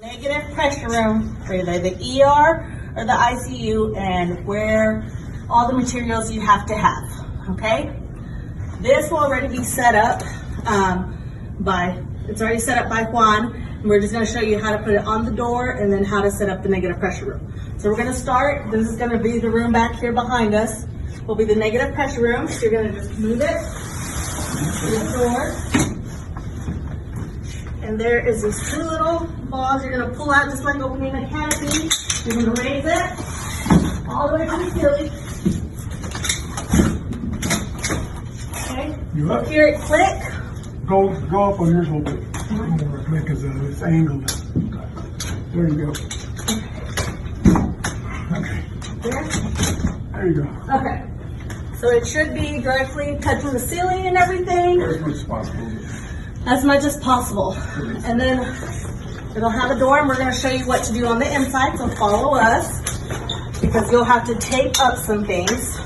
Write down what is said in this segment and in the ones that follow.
Negative pressure room for either the ER or the ICU, and where all the materials you have to have, okay? This will already be set up it's already set up by Juan, and we're just gonna show you how to put it on the door and then how to set up the negative pressure room. So we're gonna start, this is gonna be the room back here behind us, will be the negative pressure room. So you're gonna just move it to the door. And there is these two little balls you're gonna pull out just like opening a canopy. You're gonna raise it all the way to the ceiling. Okay, You up? hear it click. Go up on yours a little bit. Because it's angled. There you go. Okay. There you go. Okay, so it should be directly touching the ceiling and everything. As much as possible. As much as possible. And then it'll have a door, and we're going to show you what to do on the inside, so follow us, because you'll have to tape up some things.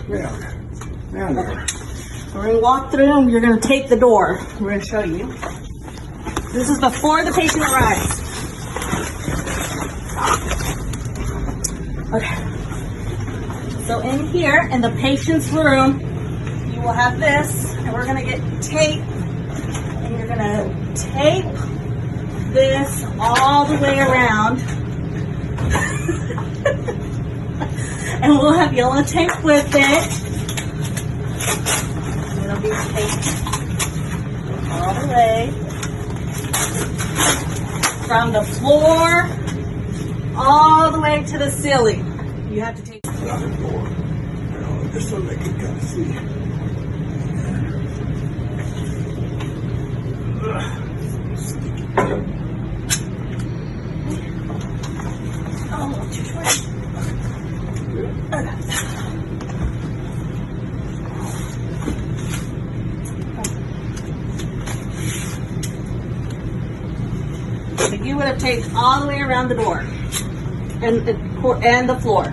Yeah. Okay. So we're going to walk through, and you're going to tape the door. We're going to show you. This is before the patient arrives. Okay. So in here, in the patient's room, you will have this, and we're gonna get tape, and you're gonna tape this all the way around. And we'll have yellow tape with it. It'll be taped all the way from the floor all the way to the ceiling. You have to take Just so they can kind of see. So you would have taped all the way around the door and the floor.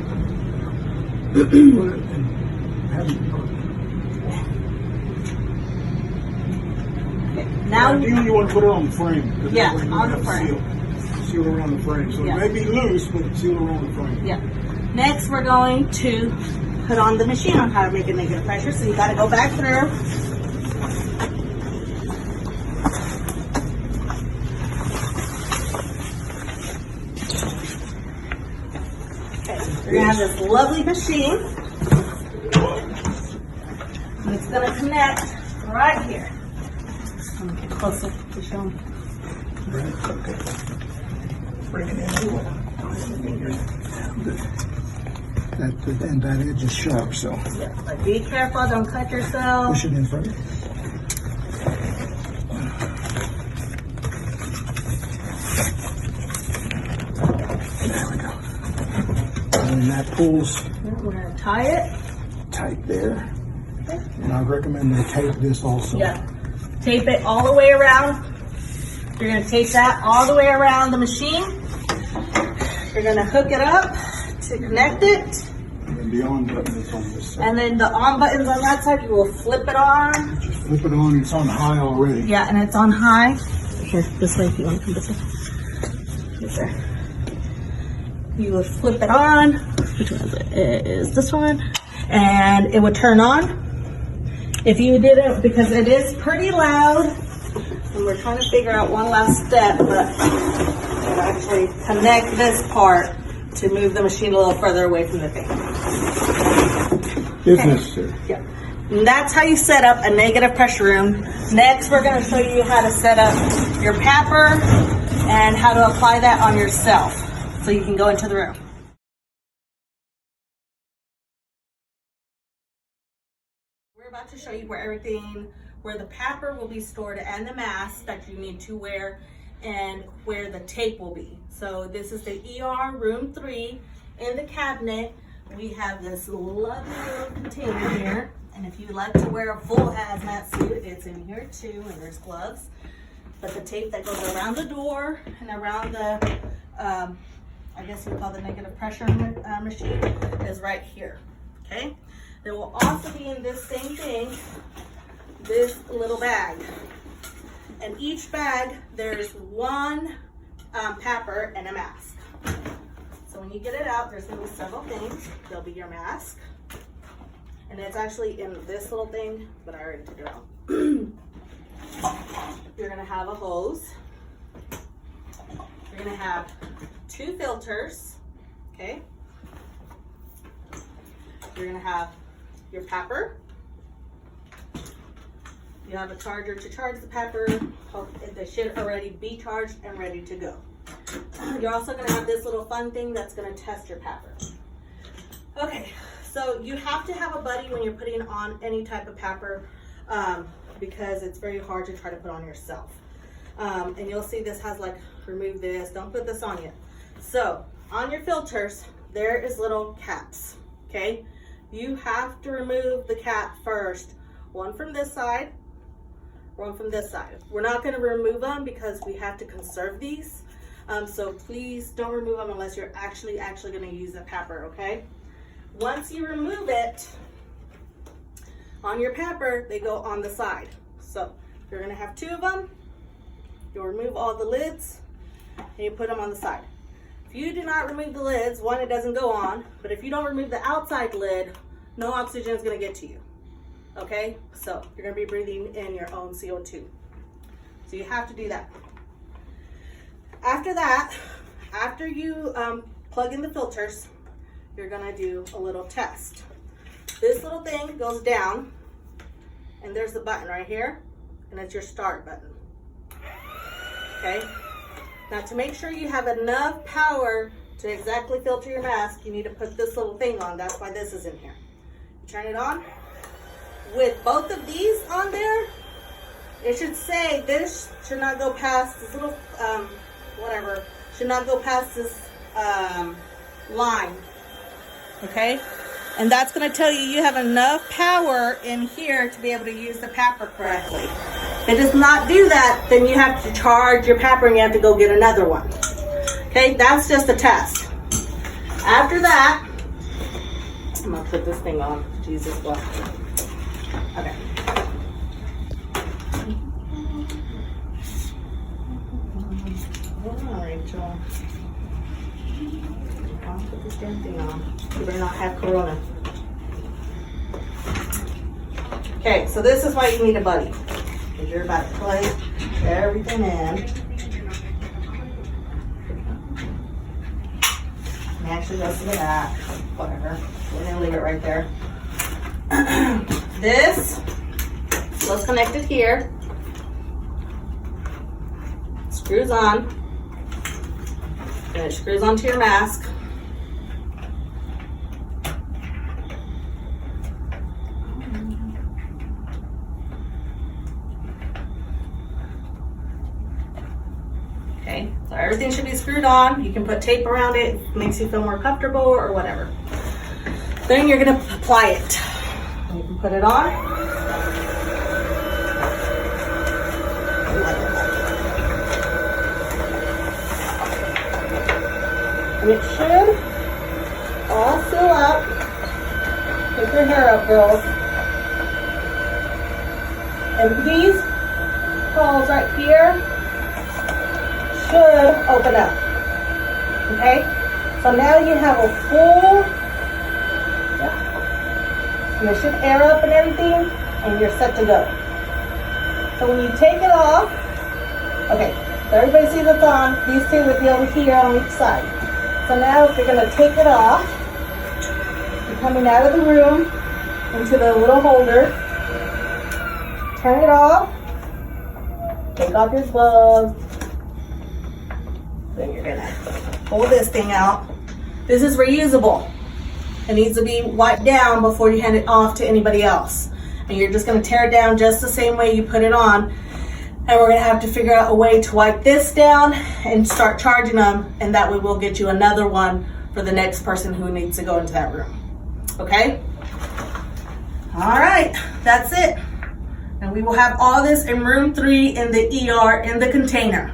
Now you want to put it on the frame. Yeah, on the frame. Seal around the frame. So Yeah. it may be loose, but seal around the frame. Yeah. Next, we're going to put on the machine on how to make a negative pressure. So you got to go back through. Okay. We're going to have this lovely machine. And it's going to connect right here. I'm going to get closer to show them. Right. Okay. Bring it in. And that edge is sharp, so Yeah, but be careful, don't cut yourself. push it in front. There we go. And that pulls We're going to tie it. tight there. And I recommend they tape this also. Yeah. Tape it all the way around. You're going to tape that all the way around the machine. You're going to hook it up to connect it. And then the on button is on this side. And then the on button's on that side. You will flip it on. Just flip it on. It's on high already. Yeah, and it's on high. Here, this way if you want to come this way. Yes, sir. You would flip it on. Which one is it? It is this one. And it would turn on. If you did it, because it is pretty loud, and we're trying to figure out one last step, but we'll actually connect this part to move the machine a little further away from the thing. If necessary. Yeah. And that's how you set up a negative pressure room. Next, we're going to show you how to set up your PAPR and how to apply that on yourself so you can go into the room. We're about to show you where the PAPR will be stored and the mask that you need to wear and where the tape will be. So this is the ER room 3 in the cabinet. We have this lovely little container here. And if you like to wear a full hazmat suit, it's in here too, and there's gloves. But the tape that goes around the door and around the, I guess you call the negative pressure machine, is right here, okay? There will also be in this same thing, this little bag. In each bag, there's one PAPR and a mask. So when you get it out, there's gonna be several things. There'll be your mask. And it's actually in this little thing, but I already took it out. You're gonna have a hose. You're gonna have 2 filters, okay? You're gonna have your PAPR. You have a charger to charge the PAPR. They should already be charged and ready to go. You're also gonna have this little fun thing that's gonna test your PAPR. Okay, so you have to have a buddy when you're putting on any type of PAPR because it's very hard to try to put on yourself. And you'll see this has like, remove this, don't put this on yet. So on your filters, there is little caps, okay? You have to remove the cap first. One from this side, one from this side. We're not gonna remove them because we have to conserve these. So please don't remove them unless you're actually gonna use the PAPR, okay? Once you remove it, on your PAPR, they go on the side. So you're gonna have 2 of them. You'll remove all the lids and you put them on the side. If you do not remove the lids, one, it doesn't go on, but if you don't remove the outside lid, no oxygen is gonna get to you, okay? So you're gonna be breathing in your own CO2. So you have to do that. After that, after you plug in the filters, you're gonna do a little test. This little thing goes down, and there's the button right here, and it's your start button. Okay? Now to make sure you have enough power to exactly filter your mask, you need to put this little thing on. That's why this is in here. You turn it on. With both of these on there, it should say this should not go past this little, whatever, should not go past this line. Okay? And that's going to tell you you have enough power in here to be able to use the PAPR correctly. If it does not do that, then you have to charge your PAPR and you have to go get another one. Okay, that's just a test. After that, I'm going to put this thing on. Jesus, what? Okay. Hold on, Rachel. I'll put this damn thing on. You better not have corona. Okay, so this is why you need a buddy. Because you're about to plug everything in. And actually goes to the back. Whatever. We're gonna leave it right there. This was connected here. Screws on. And it screws onto your mask. Okay, so everything should be screwed on. You can put tape around it, makes you feel more comfortable or whatever. Then you're gonna apply it. And you can put it on. And it should all fill up. Pick your hair up, girls. And these holes right here should open up. Okay? So now you have a full, and it should air up and everything, and you're set to go. So when you take it off, okay, so everybody sees it's on. These 2 would be over here on each side. So now if you're gonna take it off, you're coming out of the room into the little holder, turn it off, take off your gloves, then you're gonna pull this thing out. This is reusable. It needs to be wiped down before you hand it off to anybody else. And you're just gonna tear it down just the same way you put it on. And we're gonna have to figure out a way to wipe this down and start charging them. And that way we'll get you another one for the next person who needs to go into that room. Okay? All right, that's it. And we will have all this in room 3 in the ER in the container.